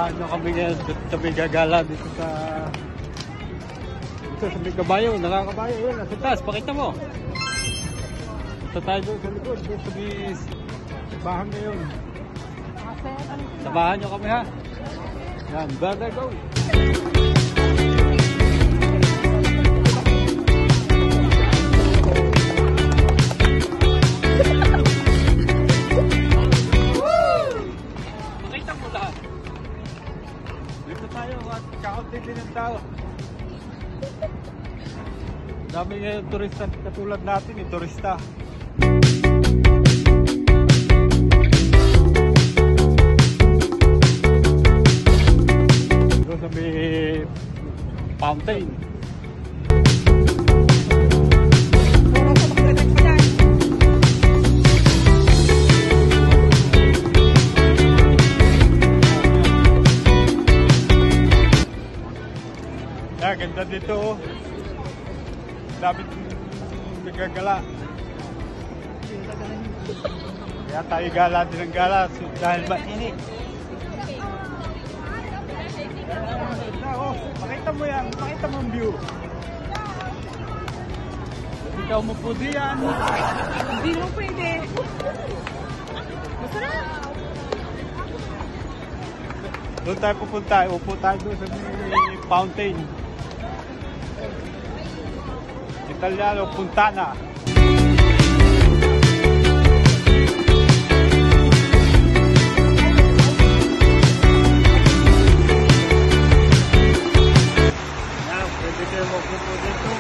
Samahan nyo kami ngayon sa may gagala dito sa may kabayo, nakakabayo. Yun, nasa taas, pakita mo. Ito tayo doon sa likod, doon sa may bahan ngayon. Samahan nyo kami ha. Yan, brother, go! Pakita mo lahat. Dito tayo at kakaunti din ng tao. Dami ngayon turista katulad natin, turista. Doon sa may fountain. Ganda dito. Dapat nagagala. Kaya tayo gala din ng gala dahil mainit. Pakita mo yan. Pakita mo ang view. Ikaw mo po diyan. Hindi mo pwede. Masarap. Doon tayo pupunta. Upo tayo doon sa fountain. Italiano, Puntana. Yan, pwede kayo magpupo dito.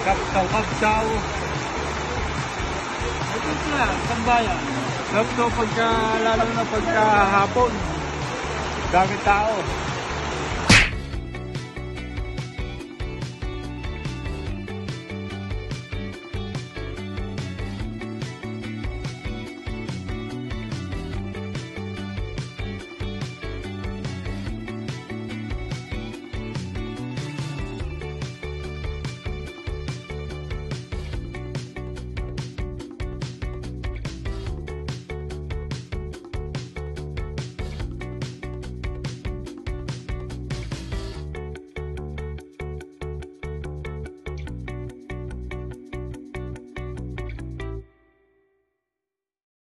Kapsaw-kapsaw. Ito sila, sambayan. Lalo na pagka hapon. Dami tao.